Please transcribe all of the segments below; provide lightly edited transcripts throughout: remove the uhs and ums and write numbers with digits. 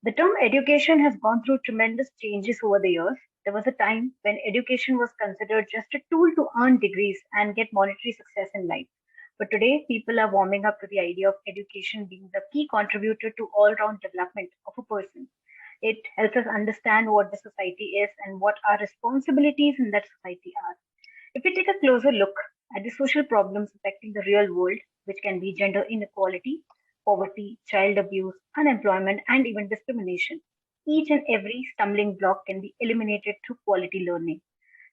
The term education has gone through tremendous changes over the years. There was a time when education was considered just a tool to earn degrees and get monetary success in life. But today, people are warming up to the idea of education being the key contributor to all round development of a person. It helps us understand what the society is and what our responsibilities in that society are. If we take a closer look at the social problems affecting the real world, which can be gender inequality, poverty, child abuse, unemployment, and even discrimination, each and every stumbling block can be eliminated through quality learning.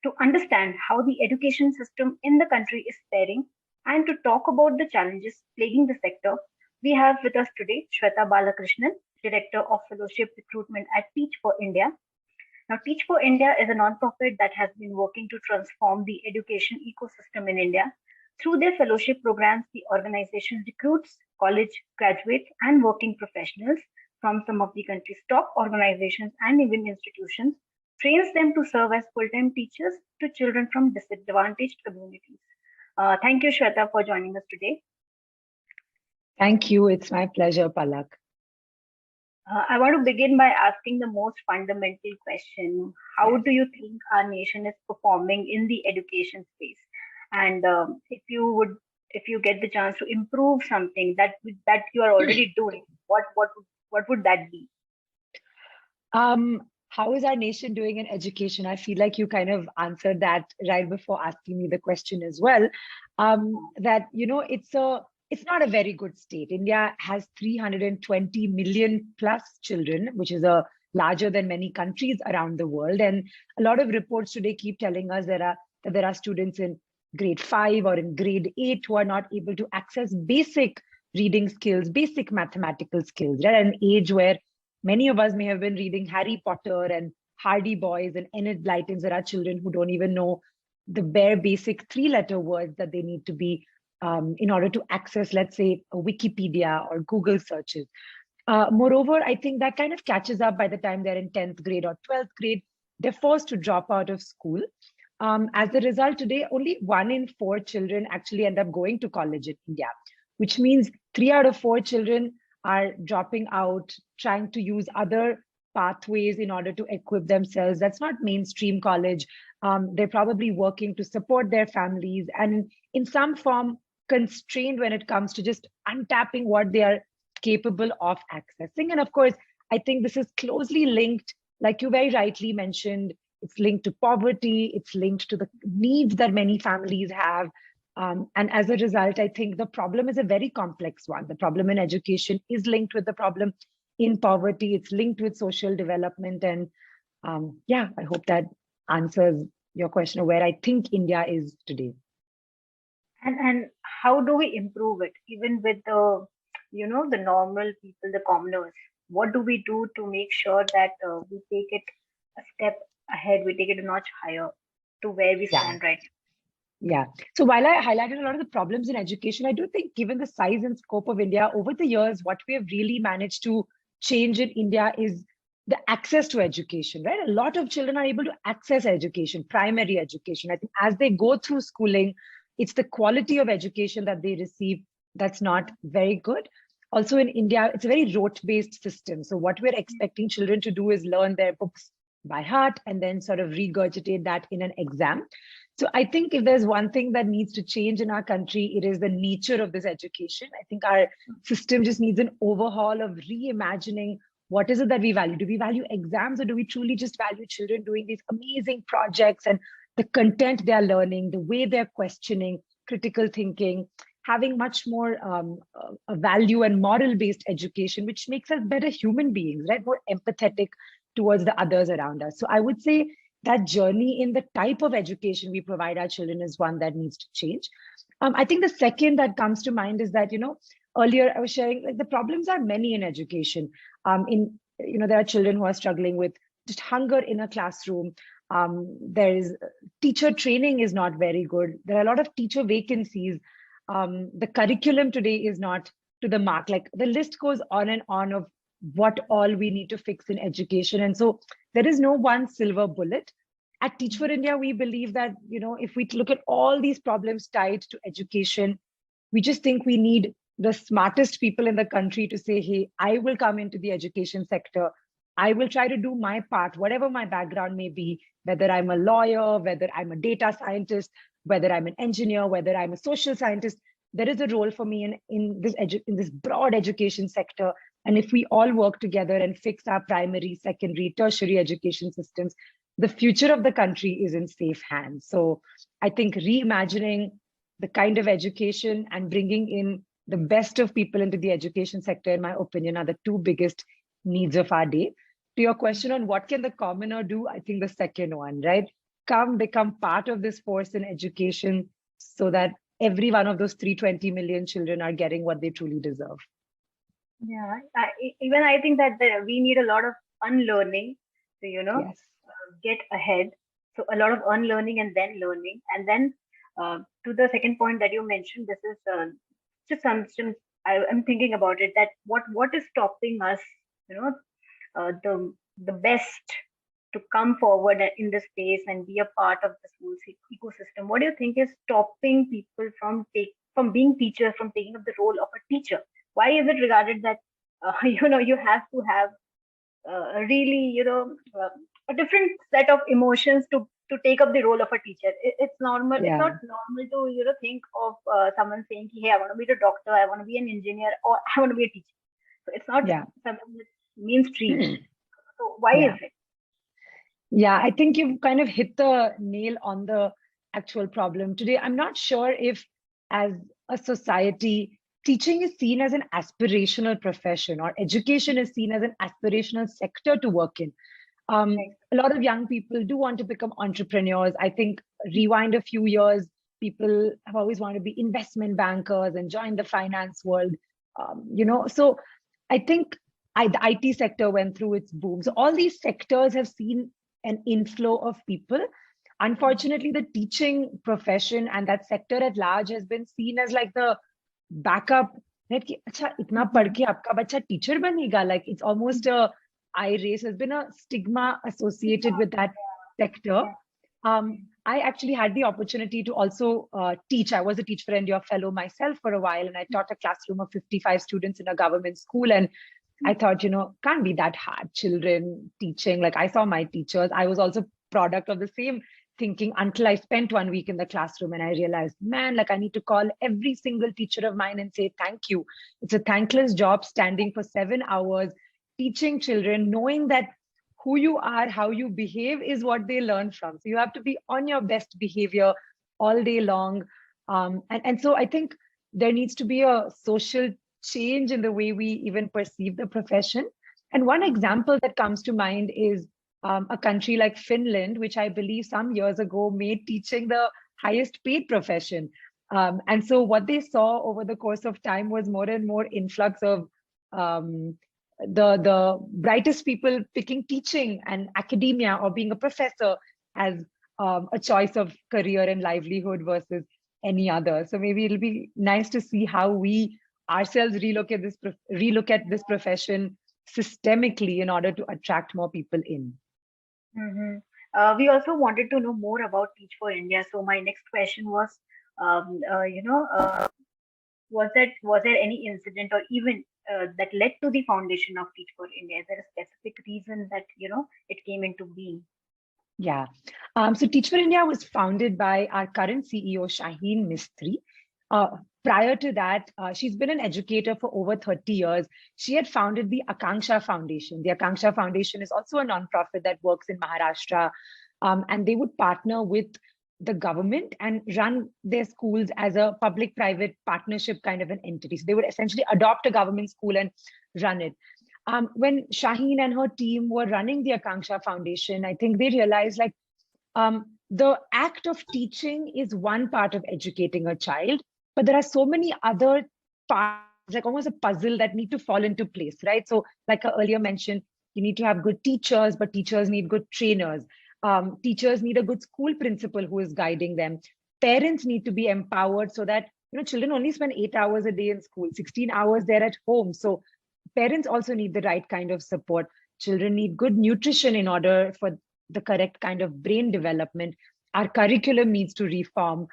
To understand how the education system in the country is faring and to talk about the challenges plaguing the sector, we have with us today Swetha Balakrishnan, Director of Fellowship Recruitment at Teach for India. Now, Teach for India is a nonprofit that has been working to transform the education ecosystem in India. Through their fellowship programs, the organization recruits college graduates and working professionals from some of the country's top organizations and even institutions, trains them to serve as full-time teachers to children from disadvantaged communities. Thank you, Shweta, for joining us today. Thank you. It's my pleasure, Palak. I want to begin by asking the most fundamental question. How do you think our nation is performing in the education space? And if you get the chance to improve something that you are already doing, what would that be? How is our nation doing in education? I feel like you kind of answered that right before asking me the question as well. That it's not a very good state. India has 320 million plus children, which is larger than many countries around the world. And a lot of reports today keep telling us that there are students in grade 5 or in grade 8 who are not able to access basic reading skills, basic mathematical skills, right? At an age where many of us may have been reading Harry Potter and Hardy Boys and Enid Blytons. There are children who don't even know the bare basic 3-letter words that they need to be in order to access, let's say, a Wikipedia or Google searches. Moreover, I think that kind of catches up by the time they're in 10th grade or 12th grade. They're forced to drop out of school. As a result, today, only 1 in 4 children actually end up going to college in India, which means 3 out of 4 children are dropping out, trying to use other pathways in order to equip themselves. That's not mainstream college. They're probably working to support their families and in some form constrained when it comes to just untapping what they are capable of accessing. And of course, I think this is closely linked, like you very rightly mentioned, it's linked to poverty, it's linked to the needs that many families have. And as a result, I think the problem is a very complex one. The problem in education is linked with the problem in poverty. It's linked with social development. And yeah, I hope that answers your question of where I think India is today. And how do we improve it, even with the normal people, the commoners? What do we do to make sure that we take it a step ahead, we take it a notch higher to where we stand right now? Yeah. So while I highlighted a lot of the problems in education, I do think given the size and scope of India over the years, what we have really managed to change in India is the access to education, right? A lot of children are able to access education, primary education. I think as they go through schooling, it's the quality of education that they receive that's not very good. Also in India, it's a very rote-based system. So what we're expecting children to do is learn their books by heart and then sort of regurgitate that in an exam. So I think if there's one thing that needs to change in our country, it is the nature of this education. I think our system just needs an overhaul of reimagining what is it that we value. Do we value exams or do we truly just value children doing these amazing projects and the content they're learning, the way they're questioning, critical thinking, having much more a value and moral-based education, which makes us better human beings, right? More empathetic towards the others around us. So I would say that journey in the type of education we provide our children is one that needs to change. I think the second that comes to mind is that, earlier I was sharing, like, the problems are many in education. There are children who are struggling with just hunger in a classroom. There is teacher training is not very good. There are a lot of teacher vacancies. The curriculum today is not to the mark. Like, the list goes on and on of what all we need to fix in education. And so there is no one silver bullet. At Teach for India, we believe that, if we look at all these problems tied to education, we just think we need the smartest people in the country to say, hey, I will come into the education sector. I will try to do my part, whatever my background may be, whether I'm a lawyer, whether I'm a data scientist, whether I'm an engineer, whether I'm a social scientist. There is a role for me in this broad education sector. And if we all work together and fix our primary, secondary, tertiary education systems, the future of the country is in safe hands. So I think reimagining the kind of education and bringing in the best of people into the education sector, in my opinion, are the two biggest needs of our day. To your question on what can the commoner do, I think the second one, right? Come become part of this force in education so that every one of those 320 million children are getting what they truly deserve. Yeah, even I think that we need a lot of unlearning to, Yes. get ahead. So a lot of unlearning and then learning. And then to the second point that you mentioned, this is just something I'm thinking about it, that what is stopping us, the best to come forward in this space and be a part of the school ecosystem. What do you think is stopping people from being teachers, from taking up the role of a teacher? Why is it regarded that you have to have a really a different set of emotions to take up the role of a teacher? It's normal. It's Yeah. not normal to think of someone saying, "Hey, I want to be a doctor, I want to be an engineer, or I want to be a teacher." So it's not Yeah. something that's mainstream. So why Yeah. is it? Yeah, I think you've kind of hit the nail on the actual problem today. I'm not sure if, as a society, teaching is seen as an aspirational profession or education is seen as an aspirational sector to work in. Right. A lot of young people do want to become entrepreneurs. I think rewind a few years, people have always wanted to be investment bankers and join the finance world. So I think the IT sector went through its boom. So all these sectors have seen an inflow of people. Unfortunately, the teaching profession and that sector at large has been seen as like the backup. Right? कि, अच्छा, इतना पढ़ के आपका बच्चा teacher बनेगा. Like it's almost a eye race. There's been a stigma associated with that sector. Yeah. I actually had the opportunity to also teach. I was a Teach for India fellow myself for a while, and I taught a classroom of 55 students in a government school. And I thought, can't be that hard. Children teaching, like I saw my teachers. I was also product of the same thinking until I spent 1 week in the classroom and I realized, man, like I need to call every single teacher of mine and say thank you. It's a thankless job standing for 7 hours, teaching children, knowing that who you are, how you behave is what they learn from. So you have to be on your best behavior all day long. And so I think there needs to be a social change in the way we even perceive the profession. And one example that comes to mind is a country like Finland, which I believe some years ago made teaching the highest paid profession. And so what they saw over the course of time was more and more influx of the brightest people picking teaching and academia or being a professor as a choice of career and livelihood versus any other. So maybe it'll be nice to see how we ourselves relook at this profession systemically in order to attract more people in. Mm-hmm. We also wanted to know more about Teach for India. So my next question was, was there any incident or event that led to the foundation of Teach for India? Is there a specific reason that it came into being? Yeah. So Teach for India was founded by our current CEO, Shaheen Mistry. Prior to that, she's been an educator for over 30 years. She had founded the Akanksha Foundation. The Akanksha Foundation is also a nonprofit that works in Maharashtra. And they would partner with the government and run their schools as a public-private partnership kind of an entity. So they would essentially adopt a government school and run it. When Shaheen and her team were running the Akanksha Foundation, I think they realized like the act of teaching is one part of educating a child, but there are so many other parts, like almost a puzzle that need to fall into place, right? So like I earlier mentioned, you need to have good teachers, but teachers need good trainers. Teachers need a good school principal who is guiding them. Parents need to be empowered so that children only spend 8 hours a day in school, 16 hours they're at home. So parents also need the right kind of support. Children need good nutrition in order for the correct kind of brain development. Our curriculum needs to reform.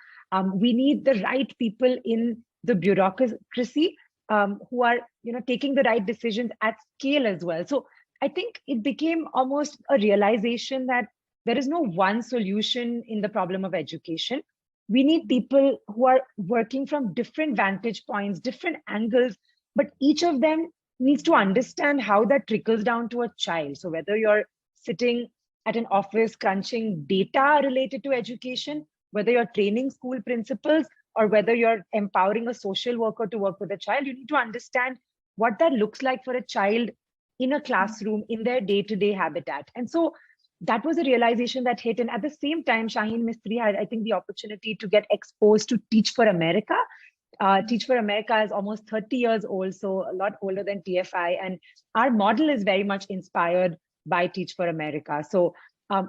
We need the right people in the bureaucracy who are taking the right decisions at scale as well. So I think it became almost a realization that there is no one solution in the problem of education. We need people who are working from different vantage points, different angles, but each of them needs to understand how that trickles down to a child. So whether you're sitting at an office crunching data related to education, whether you're training school principals, or whether you're empowering a social worker to work with a child, you need to understand what that looks like for a child in a classroom, in their day-to-day habitat. And so that was a realization that hit. And at the same time, Shaheen Mistry had, I think, the opportunity to get exposed to Teach for America. Teach for America is almost 30 years old, so a lot older than TFI. And our model is very much inspired by Teach for America. So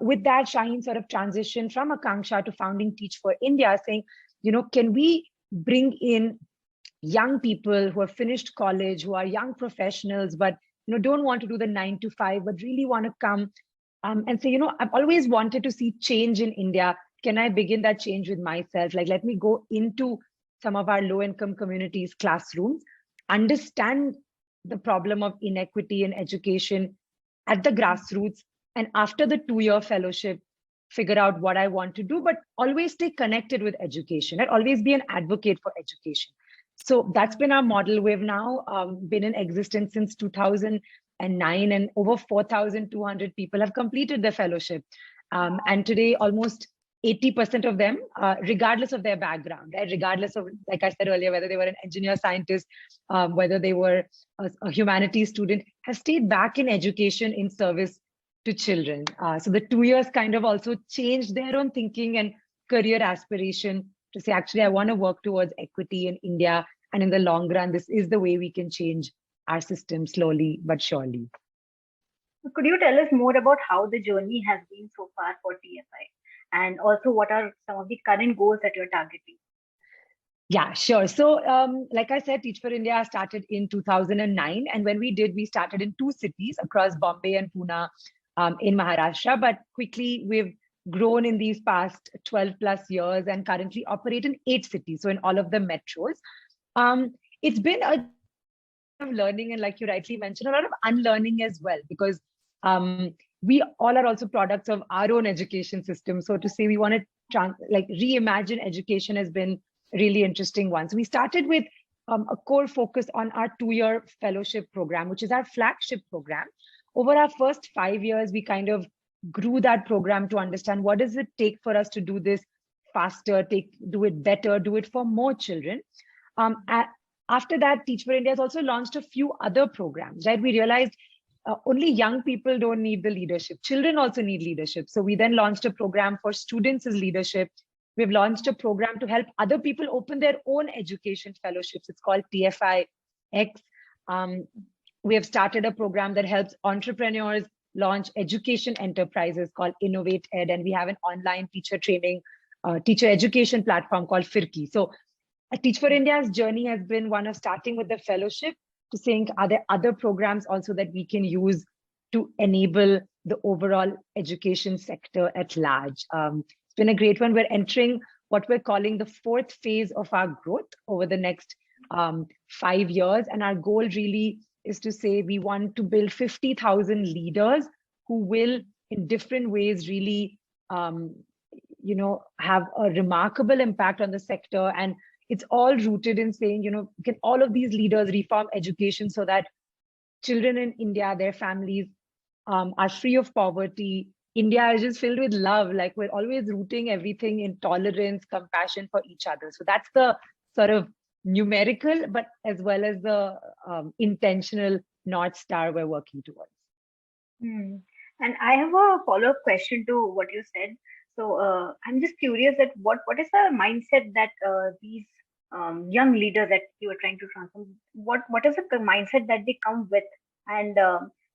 with that, Shaheen sort of transitioned from Akanksha to founding Teach for India, saying, can we bring in young people who have finished college, who are young professionals, but don't want to do the 9 to 5, but really want to come and say, I've always wanted to see change in India. Can I begin that change with myself? Like, let me go into some of our low-income communities' classrooms, understand the problem of inequity in education at the grassroots, and after the 2-year fellowship, figure out what I want to do, but always stay connected with education and always be an advocate for education. So that's been our model. We've now been in existence since 2009, and over 4,200 people have completed the fellowship. And today, almost 80% of them, regardless of their background, right? Regardless of, like I said earlier, whether they were an engineer, scientist, whether they were a humanities student, have stayed back in education in service to children. So the 2 years kind of also changed their own thinking and career aspiration to say, actually, I want to work towards equity in India. And in the long run, this is the way we can change our system slowly but surely. Could you tell us more about how the journey has been so far for TFI? And also, what are some of the current goals that you're targeting? Yeah, sure. So like I said, Teach for India started in 2009. And when we did, we started in 2 cities across Bombay and Pune in Maharashtra. But quickly, we've grown in these past 12 plus years and currently operate in 8 cities. So in all of the metros. It's been a of learning, and like you rightly mentioned, a lot of unlearning as well, because we all are also products of our own education system. So to say we want to reimagine education has been a really interesting one. So we started with a core focus on our 2-year fellowship program, which is our flagship program. Over our first 5 years, we kind of grew that program to understand what does it take for us to do this faster, do it better, do it for more children. After that, Teach for India has also launched a few other programs, right? We realized only young people don't need the leadership. Children also need leadership. So we then launched a program for students as leadership. We've launched a program to help other people open their own education fellowships. It's called TFI X. We have started a program that helps entrepreneurs launch education enterprises called Innovate Ed. And we have an online teacher training, teacher education platform called Firki. So Teach for India's journey has been one of starting with the fellowship to saying, are there other programs also that we can use to enable the overall education sector at large? It's been a great one. We're entering what we're calling the 4th phase of our growth over the next 5 years. And our goal really is to say we want to build 50,000 leaders who will, in different ways, really, have a remarkable impact on the sector. And it's all rooted in saying, can all of these leaders reform education so that children in India, their families are free of poverty. India is just filled with love. Like we're always rooting everything in tolerance, compassion for each other. So that's the sort of numerical, but as well as the intentional North Star we're working towards. And I have a follow-up question to what you said. So I'm just curious that what is the mindset that these young leaders that you are trying to transform, what is the mindset that they come with, and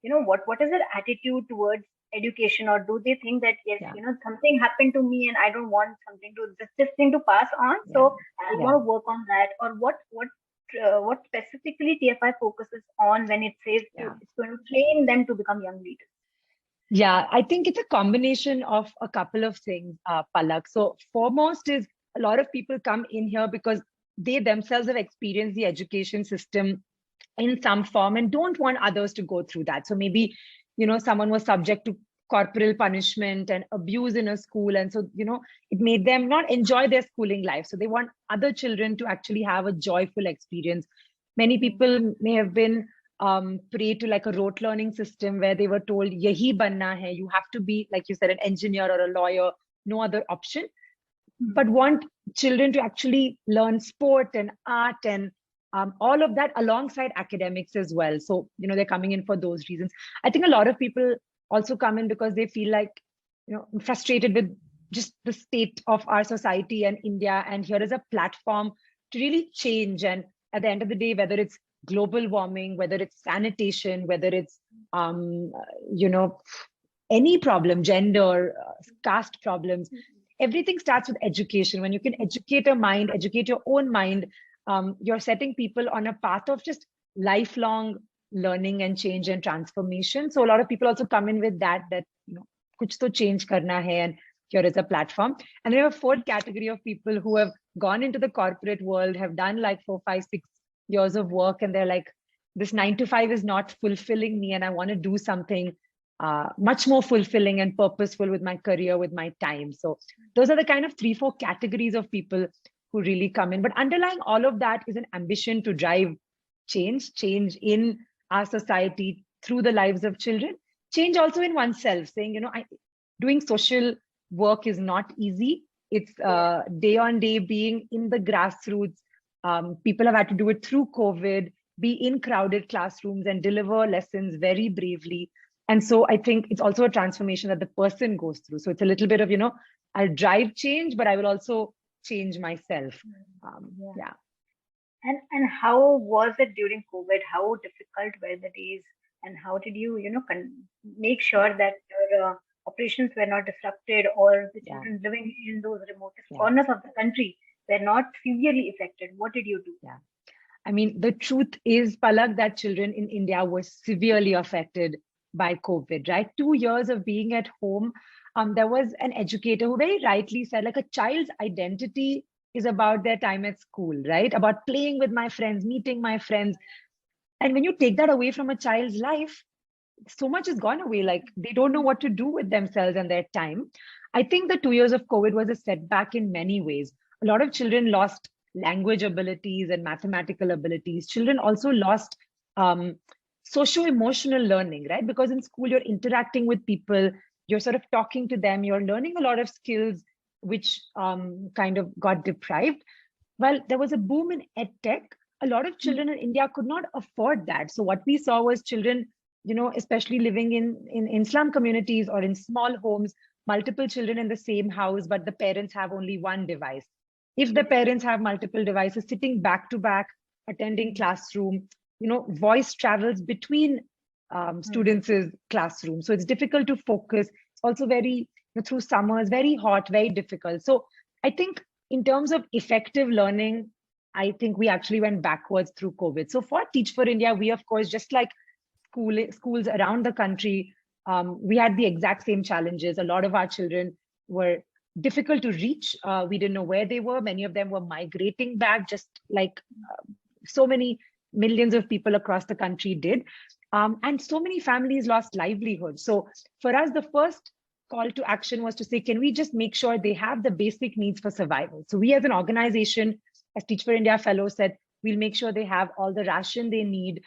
what is their attitude towards education, or do they think that yes, something happened to me and I don't want something to this thing to pass on, so I want to work on that, or what specifically TFI focuses on when it says it's going to train them to become young leaders? Yeah, I think it's a combination of a couple of things, Palak. So foremost is a lot of people come in here because they themselves have experienced the education system in some form and don't want others to go through that. So maybe, someone was subject to corporal punishment and abuse in a school. And so, it made them not enjoy their schooling life. So they want other children to actually have a joyful experience. Many people may have been prey to like a rote learning system where they were told, yahi banna hai, you have to be, like you said, an engineer or a lawyer, no other option. But want children to actually learn sport and art and all of that alongside academics as well. So, they're coming in for those reasons. I think a lot of people also come in because they feel like, frustrated with just the state of our society and India. And here is a platform to really change. And at the end of the day, whether it's global warming, whether it's sanitation, whether it's, any problem, gender, caste problems, everything starts with education. When you can educate a mind, educate your own mind, you're setting people on a path of just lifelong learning and change and transformation. So a lot of people also come in with that kuch to change karna hai, and here is a platform. And we have a fourth category of people who have gone into the corporate world, have done like 4, 5, 6 years of work, and they're like, this 9 to 5 is not fulfilling me, and I want to do something much more fulfilling and purposeful with my career, with my time. So those are the kind of 3, 4 categories of people who really come in. But underlying all of that is an ambition to drive change in our society through the lives of children, change also in oneself, saying, doing social work is not easy. It's day on day being in the grassroots. People have had to do it through COVID, be in crowded classrooms and deliver lessons very bravely. And so I think it's also a transformation that the person goes through. So it's a little bit of, I'll drive change, but I will also change myself. Yeah. And how was it during COVID? How difficult were the days? And how did you, make sure that your operations were not disrupted, or the children living in those remotest corners of the country were not severely affected? What did you do? Yeah. I mean, the truth is, Palak, that children in India were severely affected by COVID, right? 2 years of being at home. There was an educator who very rightly said, like, a child's identity is about their time at school, right? About playing with my friends, meeting my friends. And when you take that away from a child's life, so much has gone away. Like, they don't know what to do with themselves and their time. I think the 2 years of COVID was a setback in many ways. A lot of children lost language abilities and mathematical abilities. Children also lost socio-emotional learning, right? Because in school, you're interacting with people, you're sort of talking to them, you're learning a lot of skills which kind of got deprived. Well, there was a boom in edtech. A lot of children in India could not afford that. So what we saw was children, especially living in slum communities or in small homes, multiple children in the same house, but the parents have only one device. If the parents have multiple devices, sitting back to back, attending classroom, voice travels between students' classroom. So it's difficult to focus. It's also very, through summers, very hot, very difficult. So I think in terms of effective learning, I think we actually went backwards through COVID. So for Teach for India, we, of course, just like schools around the country, we had the exact same challenges. A lot of our children were difficult to reach. We didn't know where they were. Many of them were migrating back, just like so many millions of people across the country did. And so many families lost livelihood. So for us, the first call to action was to say, can we just make sure they have the basic needs for survival? So we as an organization, as Teach for India Fellow said, we'll make sure they have all the ration they need,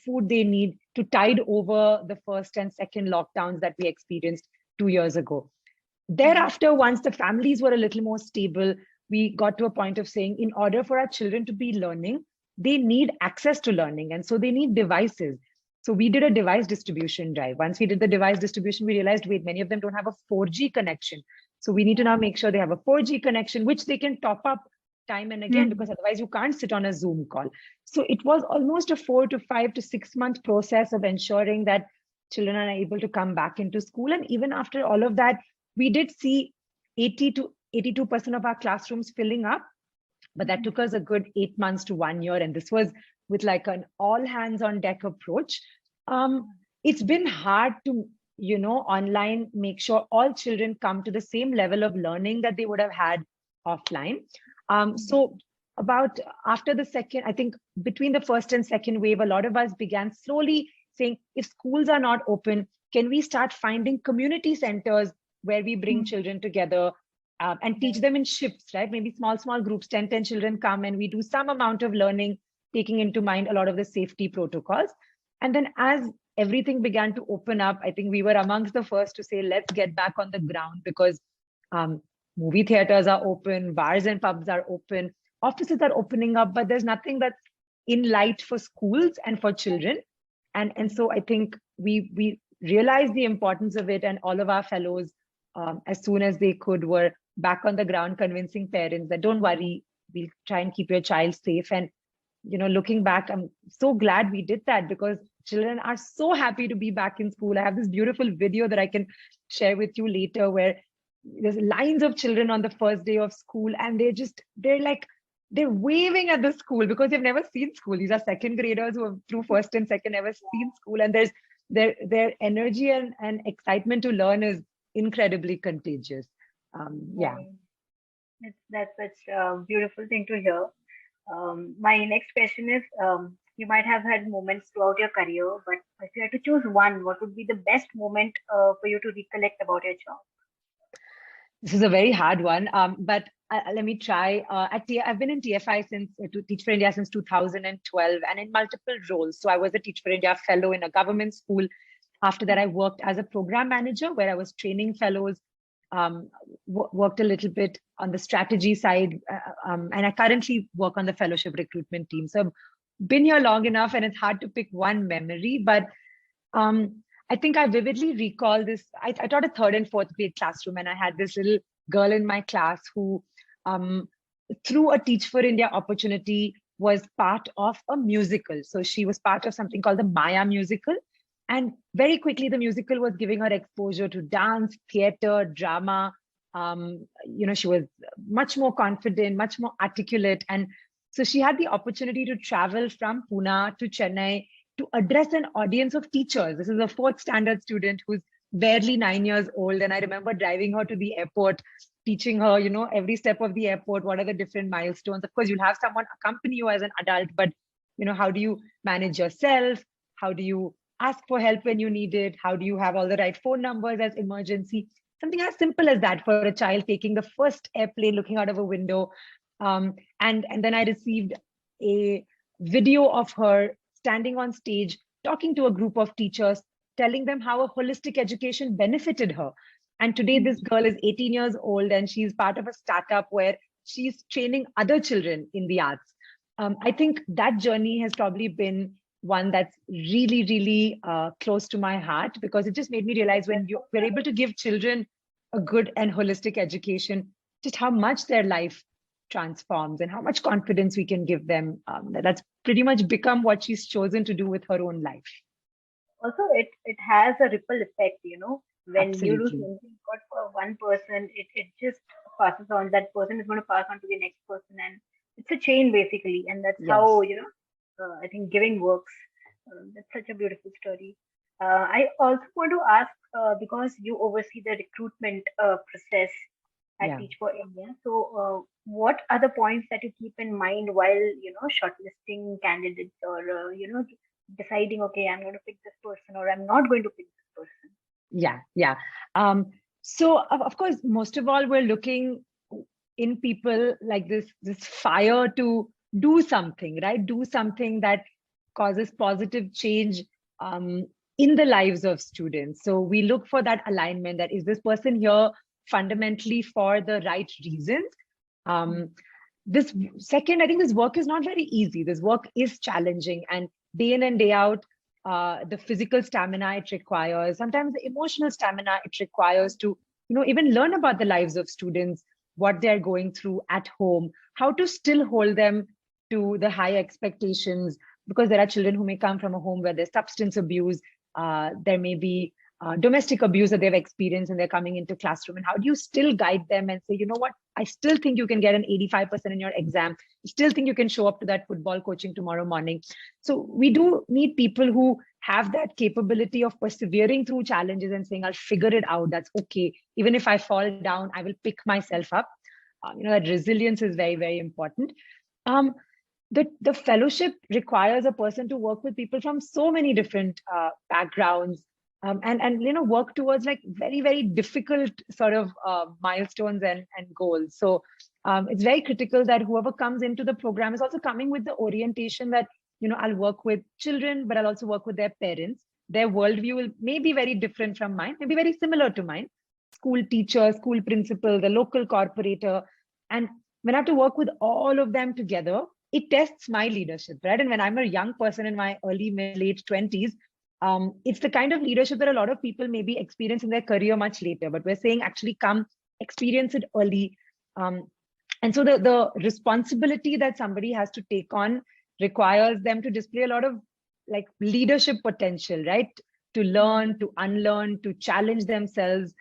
food they need to tide over the first and second lockdowns that we experienced 2 years ago. Thereafter, once the families were a little more stable, we got to a point of saying, in order for our children to be learning, they need access to learning. And so they need devices. So we did a device distribution drive. Once we did the device distribution, we realized, wait, many of them don't have a 4G connection. So we need to now make sure they have a 4G connection, which they can top up time and again, because otherwise you can't sit on a Zoom call. So it was almost a 4 to 5 to 6 month process of ensuring that children are able to come back into school. And even after all of that, we did see 80 to 82% of our classrooms filling up, but that took us a good 8 months to 1 year. And this was with like an all hands on deck approach. It's been hard to, online make sure all children come to the same level of learning that they would have had offline. So about after the second, I think between the first and second wave, a lot of us began slowly saying, if schools are not open, can we start finding community centers where we bring children together and teach them in shifts, right? Maybe small groups, 10 children come and we do some amount of learning, taking into mind a lot of the safety protocols. And then as everything began to open up, I think we were amongst the first to say, let's get back on the ground, because movie theaters are open, bars and pubs are open, offices are opening up, but there's nothing that's in light for schools and for children. And so I think we realized the importance of it, and all of our fellows, as soon as they could, were back on the ground convincing parents that don't worry, we'll try and keep your child safe. And looking back, I'm so glad we did that, because children are so happy to be back in school. I have this beautiful video that I can share with you later, where there's lines of children on the first day of school, and they're waving at the school because they've never seen school. These are second graders who have through first and second never seen school, and there's their energy and excitement to learn is incredibly contagious. Yeah. That's such a beautiful thing to hear. My next question is, you might have had moments throughout your career, but if you had to choose one, what would be the best moment for you to recollect about your job? This is a very hard one, but let me try. I've been in TFI to Teach for India since 2012, and in multiple roles. So I was a Teach for India fellow in a government school. After that, I worked as a program manager, where I was training fellows, worked a little bit on the strategy side, and I currently work on the Fellowship Recruitment team. So I've been here long enough, and it's hard to pick one memory, but I think I vividly recall this. I taught a third and fourth grade classroom, and I had this little girl in my class who, through a Teach for India opportunity, was part of a musical. So she was part of something called the Maya musical. And very quickly, the musical was giving her exposure to dance, theater, drama. She was much more confident, much more articulate. And so she had the opportunity to travel from Pune to Chennai to address an audience of teachers. This is a fourth standard student who's barely 9 years old. And I remember driving her to the airport, teaching her, every step of the airport, what are the different milestones. Of course, you'll have someone accompany you as an adult, but how do you manage yourself? How do you ask for help when you need it? How do you have all the right phone numbers as emergency? Something as simple as that for a child taking the first airplane, looking out of a window. And then I received a video of her standing on stage, talking to a group of teachers, telling them how a holistic education benefited her. And today this girl is 18 years old, and she's part of a startup where she's training other children in the arts. I think that journey has probably been one that's really, really close to my heart, because it just made me realize when we're able to give children a good and holistic education, just how much their life transforms and how much confidence we can give them. That's pretty much become what she's chosen to do with her own life. Also, it has a ripple effect, when Absolutely. you do something good for one person, it just passes on. That person is going to pass on to the next person, and it's a chain basically. And that's how, I think giving works. That's such a beautiful story. I also want to ask, because you oversee the recruitment process at Teach for India. So what are the points that you keep in mind while, shortlisting candidates, or, deciding, okay, I'm going to pick this person or I'm not going to pick this person? Yeah. So of course, most of all, we're looking in people like this fire to do something, right? Do something that causes positive change in the lives of students. So we look for that alignment, that is this person here fundamentally for the right reasons. This second, I think this work is not very easy. This work is challenging, and day in and day out, the physical stamina it requires, sometimes the emotional stamina it requires to, even learn about the lives of students, what they're going through at home, how to still hold them to the high expectations, because there are children who may come from a home where there's substance abuse, there may be domestic abuse that they've experienced, and they're coming into classroom. And how do you still guide them and say, you know what, I still think you can get an 85% in your exam. I still think you can show up to that football coaching tomorrow morning. So we do need people who have that capability of persevering through challenges and saying, I'll figure it out. That's okay. Even if I fall down, I will pick myself up. That resilience is very, very important. The fellowship requires a person to work with people from so many different backgrounds, and work towards like very, very difficult sort of milestones and goals. So it's very critical that whoever comes into the program is also coming with the orientation that I'll work with children, but I'll also work with their parents. Their worldview may be very different from mine, maybe very similar to mine. School teacher, school principal, the local corporator, and when I have to work with all of them together, it tests my leadership, right? And when I'm a young person in my early, mid, late 20s, it's the kind of leadership that a lot of people maybe experience in their career much later. But we're saying actually come experience it early. And so the responsibility that somebody has to take on requires them to display a lot of like leadership potential, right? To learn, to unlearn, to challenge themselves,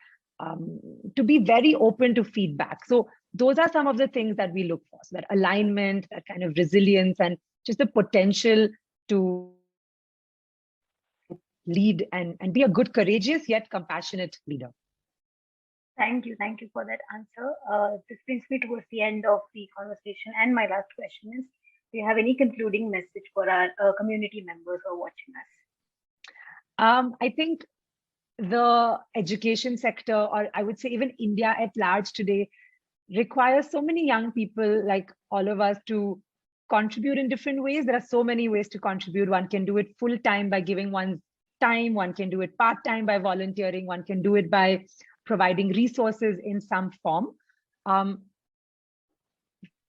to be very open to feedback. So those are some of the things that we look for. So that alignment, that kind of resilience, and just the potential to lead and be a good, courageous, yet compassionate leader. Thank you. Thank you for that answer. This brings me towards the end of the conversation. And my last question is, do you have any concluding message for our community members who are watching us? I think the education sector, or I would say even India at large today, requires so many young people like all of us to contribute in different ways. There are so many ways to contribute. One can do it full time by giving one's time. One can do it part time by volunteering. One can do it by providing resources in some form.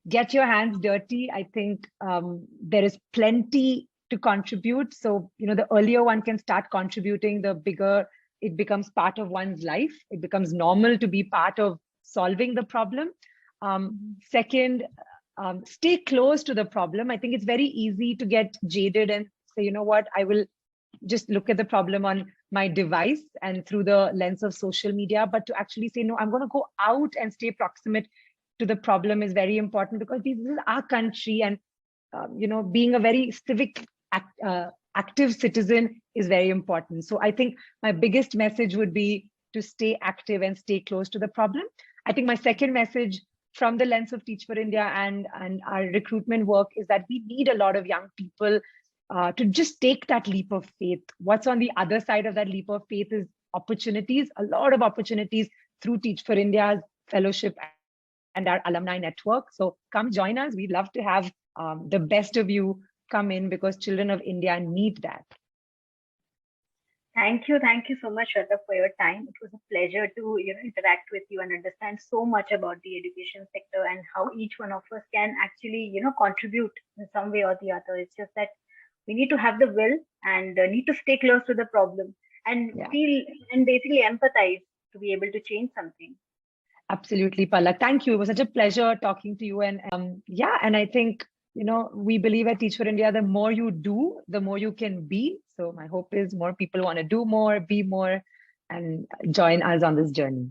Get your hands dirty. I think there is plenty to contribute. So, the earlier one can start contributing, the bigger it becomes part of one's life. It becomes normal to be part of solving the problem. Second, stay close to the problem. I think it's very easy to get jaded and say, you know what, I will just look at the problem on my device and through the lens of social media, but to actually say, no, I'm going to go out and stay proximate to the problem is very important, because this is our country, and being a very civic active citizen is very important. So I think my biggest message would be to stay active and stay close to the problem. I think my second message from the lens of Teach for India and our recruitment work is that we need a lot of young people to just take that leap of faith. What's on the other side of that leap of faith is opportunities, a lot of opportunities through Teach for India's fellowship and our alumni network. So come join us. We'd love to have the best of you come in, because children of India need that. Thank you so much, Swetha, for your time. It was a pleasure to interact with you and understand so much about the education sector and how each one of us can actually contribute in some way or the other. It's just that we need to have the will and need to stay close to the problem and feel and basically empathize to be able to change something. Absolutely, Palak. Thank you. It was such a pleasure talking to you. And and I think we believe at Teach for India, the more you do, the more you can be. So my hope is more people want to do more, be more, and join us on this journey.